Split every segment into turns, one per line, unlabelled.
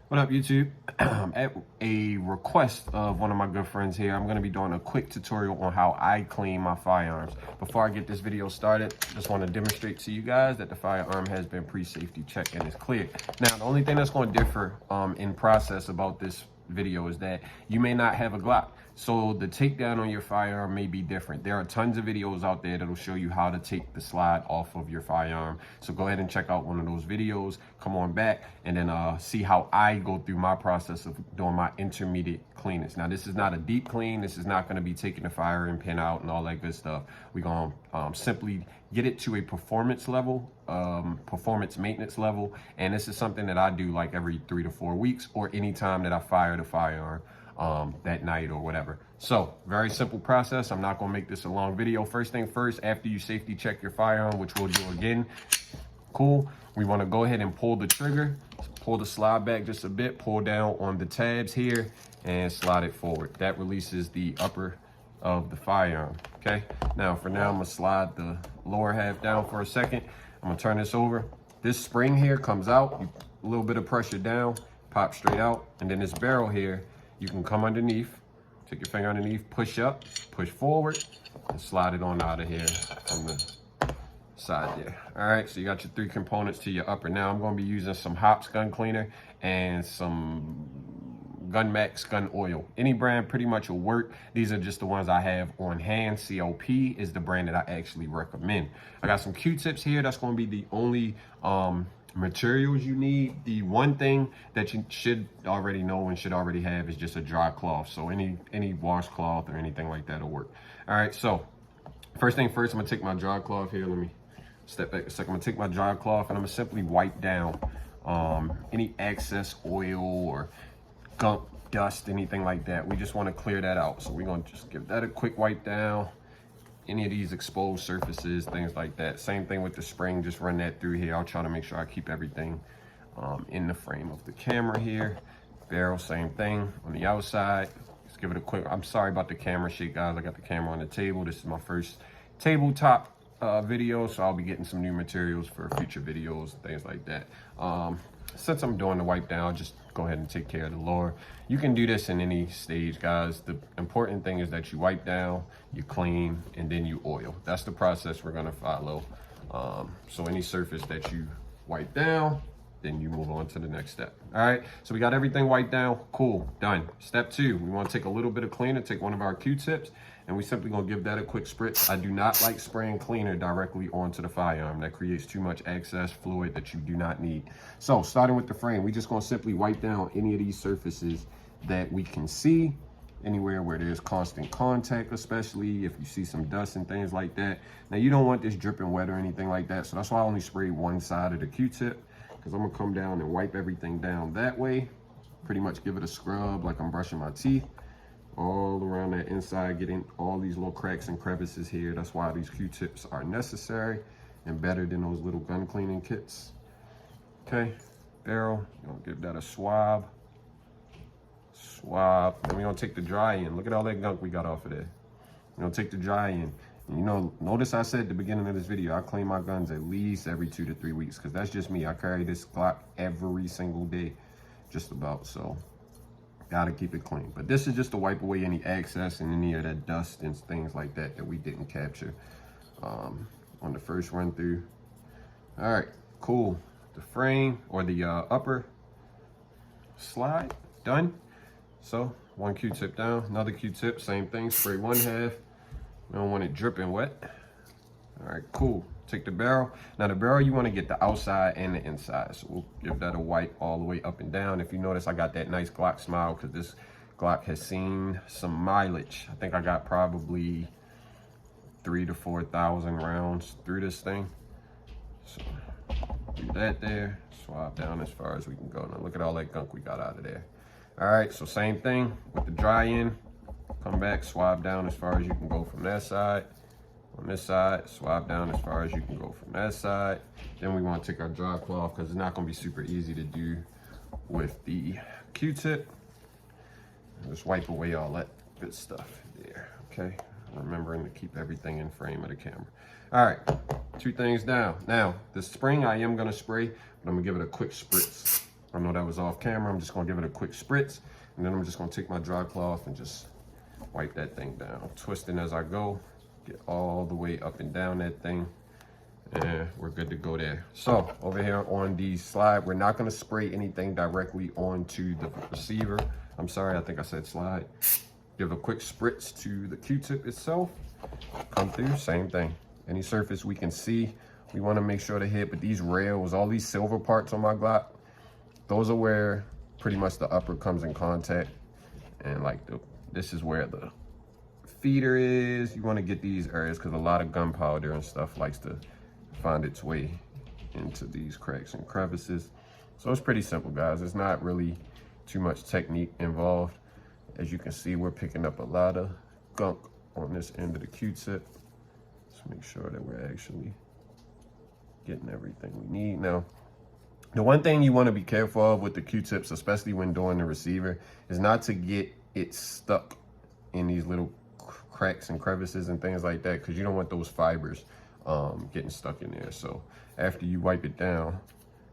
What up, YouTube? At a request of one of my good friends here, I'm going to be doing a quick tutorial on how I clean my firearms. Before I get this video started, just want to demonstrate to you guys that the firearm has been pre-safety checked and is cleared. Now, the only thing that's going to differ in process about this video is that you may not have a Glock. So the takedown on your firearm may be different. There are tons of videos out there that'll show you how to take the slide off of your firearm. So go ahead and check out one of those videos, come on back, and then see how I go through my process of doing my intermediate cleanings. Now, this is not a deep clean. This is not gonna be taking the firing pin out and all that good stuff. We're gonna simply get it to a performance level, performance maintenance level. And this is something that I do like every 3 to 4 weeks or anytime that I fire the firearm. That night or whatever. So very simple process. I'm not gonna make this a long video. First thing first, after you safety check your firearm, which we'll do again, cool, we want to go ahead and pull the trigger, pull the slide back just a bit, pull down on the tabs here and slide it forward. That releases the upper of the firearm. Okay, now I'm gonna slide the lower half down for a second. I'm gonna turn this over. This spring here comes out, a little bit of pressure down, pop straight out, and then this barrel here, you can come underneath, take your finger underneath, push up, push forward, and slide it on out of here from the side there. All right, so you got your 3 components to your upper. Now I'm gonna be using some Hops gun cleaner and some Gun Max gun oil. Any brand pretty much will work. These are just the ones I have on hand. CLP is the brand that I actually recommend. I got some Q-tips here. That's gonna be the only materials you need. The one thing that you should already know and should already have is just a dry cloth. So any washcloth or anything like that will work. All right, so first thing first, I'm gonna take my dry cloth here. Let me step back a second. I'm gonna take my dry cloth and I'm gonna simply wipe down any excess oil or gunk, dust, anything like that. We just want to clear that out. So we're gonna just give that a quick wipe down. Any of these exposed surfaces, things like that. Same thing with the spring, just run that through here. I'll try to make sure I keep everything in the frame of the camera here. Barrel, same thing on the outside. Let's give it a quick, I'm sorry about the camera shake, guys. I got the camera on the table. This is my first tabletop video, so I'll be getting some new materials for future videos and things like that. Since I'm doing the wipe down, I'll just go ahead and take care of the lower. You can do this in any stage, guys. The important thing is that you wipe down, you clean, and then you oil. That's the process we're gonna follow. So any surface that you wipe down, then you move on to the next step. All right, so we got everything wiped down. Cool, done. Step 2, we wanna take a little bit of cleaner, take one of our Q-tips, and we simply gonna give that a quick spritz. I do not like spraying cleaner directly onto the firearm. That creates too much excess fluid that you do not need. So starting with the frame, we just gonna simply wipe down any of these surfaces that we can see, anywhere where there's constant contact, especially if you see some dust and things like that. Now you don't want this dripping wet or anything like that, so that's why I only spray one side of the Q-tip, because I'm gonna come down and wipe everything down that way. Pretty much give it a scrub like I'm brushing my teeth. All around that inside, getting all these little cracks and crevices here. That's why these Q-tips are necessary and better than those little gun cleaning kits. Okay, barrel, you're gonna give that a swab. Then we're gonna take the dry end. Look at all that gunk we got off of there. We're gonna take the dry end. And you know, notice I said at the beginning of this video, I clean my guns at least every 2 to 3 weeks, because that's just me. I carry this Glock every single day, just about, so gotta keep it clean. But this is just to wipe away any excess and any of that dust and things like that that we didn't capture on the first run through. All right, cool. The frame or the upper slide, done. So one Q-tip down, another Q-tip, same thing, spray one half. We don't want it dripping wet. All right, cool. Take the barrel. Now the barrel, you want to get the outside and the inside. So we'll give that a wipe all the way up and down. If you notice, I got that nice Glock smile because this Glock has seen some mileage. I think I got probably 3,000 to 4,000 rounds through this thing. So do that there, swab down as far as we can go. Now look at all that gunk we got out of there. All right, so same thing with the dry end. Come back, swab down as far as you can go from that side. On this side, swab down as far as you can go from that side. Then we want to take our dry cloth because it's not going to be super easy to do with the Q-tip. Just wipe away all that good stuff there, okay? Remembering to keep everything in frame of the camera. All right, 2 things down. Now, the spring I am going to spray, but I'm going to give it a quick spritz. I know that was off camera. I'm just gonna give it a quick spritz, and then I'm just gonna take my dry cloth and just wipe that thing down, twisting as I go, get all the way up and down that thing, and we're good to go there. So over here on the slide, we're not gonna spray anything directly onto the receiver. I'm sorry, I think I said slide. Give a quick spritz to the Q-tip itself, come through, same thing. Any surface we can see, we wanna make sure to hit, but these rails, all these silver parts on my Glock, those are where pretty much the upper comes in contact, and like this is where the feeder is. You want to get these areas because a lot of gunpowder and stuff likes to find its way into these cracks and crevices. So it's pretty simple, guys. It's not really too much technique involved. As you can see, we're picking up a lot of gunk on this end of the Q-tip. Let's make sure that we're actually getting everything we need. Now, the one thing you want to be careful of with the Q-tips, especially when doing the receiver, is not to get it stuck in these little cracks and crevices and things like that, because you don't want those fibers getting stuck in there. So after you wipe it down,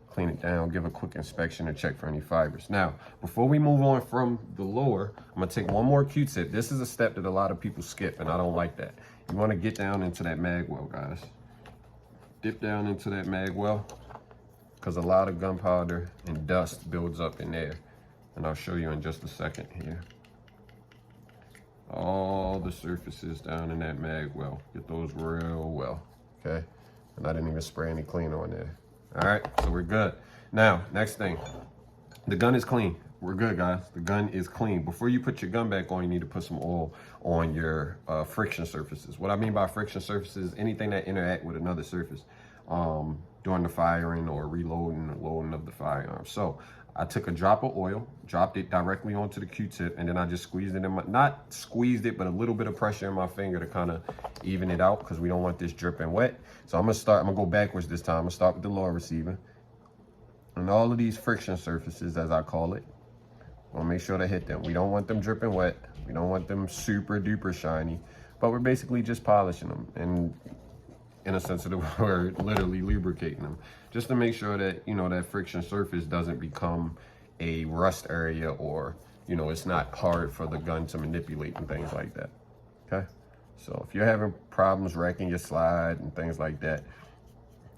clean it down, give a quick inspection and check for any fibers. Now, before we move on from the lower, I'm gonna take one more Q-tip. This is a step that a lot of people skip, and I don't like that. You want to get down into that mag well, guys. Dip down into that mag well, because a lot of gunpowder and dust builds up in there. And I'll show you in just a second here. All the surfaces down in that mag well. Get those real well, okay? And I didn't even spray any cleaner on there. All right, so we're good. Now, next thing, the gun is clean. We're good, guys. The gun is clean. Before you put your gun back on, you need to put some oil on your friction surfaces. What I mean by friction surfaces, anything that interact with another surface during the firing or reloading or loading of the firearm. So I took a drop of oil, dropped it directly onto the Q-tip, and then I just squeezed it in my, not squeezed it, but a little bit of pressure in my finger to kind of even it out, because we don't want this dripping wet. So I'm gonna go backwards this time. I'm gonna start with the lower receiver. And all of these friction surfaces, as I call it, we'll make sure to hit them. We don't want them dripping wet. We don't want them super duper shiny, but we're basically just polishing them. And in a sense of the word, literally lubricating them, just to make sure that, you know, that friction surface doesn't become a rust area, or, you know, it's not hard for the gun to manipulate and things like that, okay? So if you're having problems racking your slide and things like that,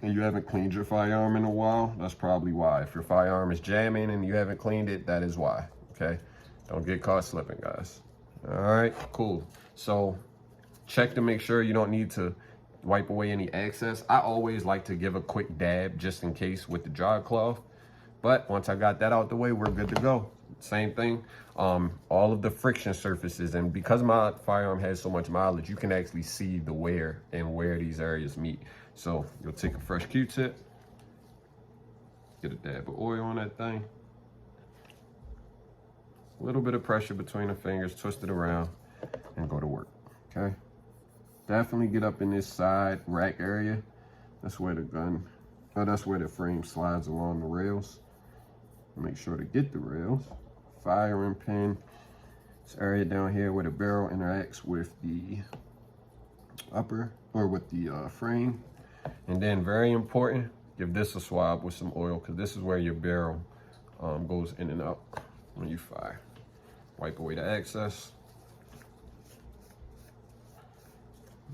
and you haven't cleaned your firearm in a while, that's probably why. If your firearm is jamming and you haven't cleaned it, that is why, okay? Don't get caught slipping, guys. All right, cool. So check to make sure you don't need to wipe away any excess. I always like to give a quick dab just in case with the dry cloth, but once I got that out the way, we're good to go. Same thing, all of the friction surfaces, and because my firearm has so much mileage, you can actually see the wear and where these areas meet. So you'll take a fresh Q-tip, get a dab of oil on that thing, a little bit of pressure between the fingers, twist it around, and go to work, okay? Definitely get up in this side rack area. That's where the gun, that's where the frame slides along the rails. Make sure to get the rails. Firing pin, this area down here where the barrel interacts with the upper, or with the frame. And then very important, give this a swab with some oil, because this is where your barrel goes in and out when you fire. Wipe away the excess.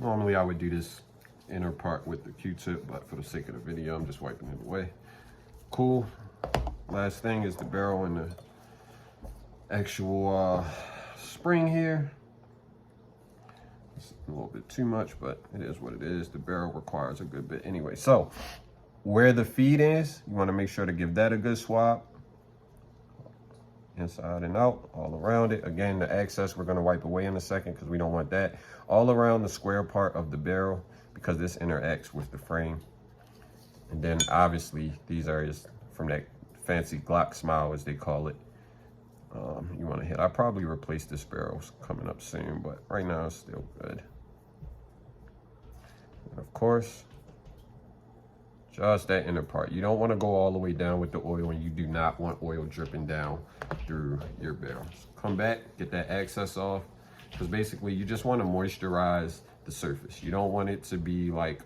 Normally I would do this inner part with the Q-tip, but for the sake of the video, I'm just wiping it away. Cool. Last thing is the barrel and the actual spring here. It's a little bit too much, but it is what it is. The barrel requires a good bit anyway. So where the feed is, you want to make sure to give that a good swab. Inside and out, all around it. Again, the excess we're going to wipe away in a second, because we don't want that. All around the square part of the barrel, because this interacts with the frame. And then obviously these areas from that fancy Glock smile, as they call it, you want to hit. I'll probably replace this barrel coming up soon, but right now it's still good. And of course, just that inner part. You don't want to go all the way down with the oil, and you do not want oil dripping down through your barrels. Come back, get that excess off, because basically you just want to moisturize the surface. You don't want it to be like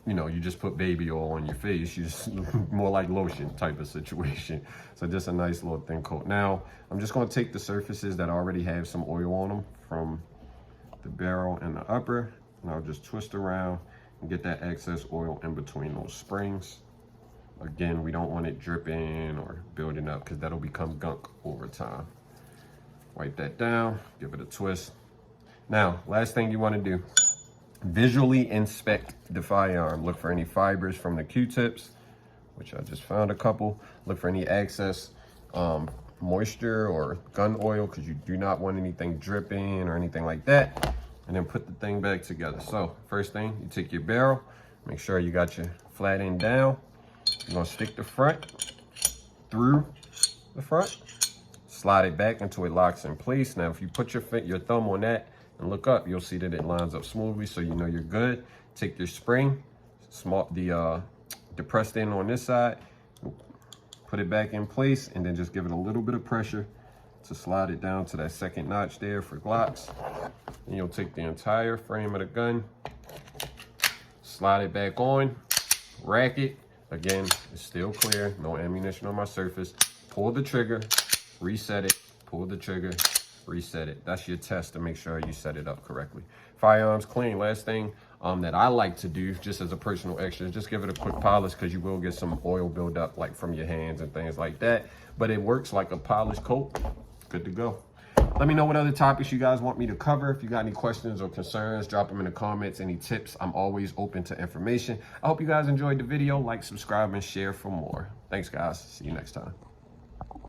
you know, you just put baby oil on your face. You just more like lotion type of situation. So just a nice little thin coat. Now, I'm just gonna take the surfaces that already have some oil on them from the barrel and the upper, and I'll just twist around and get that excess oil in between those springs. Again, we don't want it dripping or building up because that'll become gunk over time. Wipe that down, give it a twist. Now, last thing you want to do, visually inspect the firearm. Look for any fibers from the Q-tips, which I just found a couple. Look for any excess moisture or gun oil, because you do not want anything dripping or anything like that. And then put the thing back together. So first thing, you take your barrel, make sure you got your flat end down. You're gonna stick the front through the front, slide it back until it locks in place. Now, if you put your thumb on that and look up, you'll see that it lines up smoothly, so you know you're good. Take your spring, the depressed end on this side, put it back in place, and then just give it a little bit of pressure to slide it down to that second notch there for Glocks. And you'll take the entire frame of the gun, slide it back on, rack it. Again, it's still clear, no ammunition on my surface. Pull the trigger, reset it, pull the trigger, reset it. That's your test to make sure you set it up correctly. Firearms clean. Last thing that I like to do, just as a personal extra, is just give it a quick polish, because you will get some oil buildup like from your hands and things like that. But it works like a polished coat. Good to go. Let me know what other topics you guys want me to cover. If you got any questions or concerns, drop them in the comments. Any tips, I'm always open to information. I hope you guys enjoyed the video. Like, subscribe, and share for more. Thanks, guys. See you next time.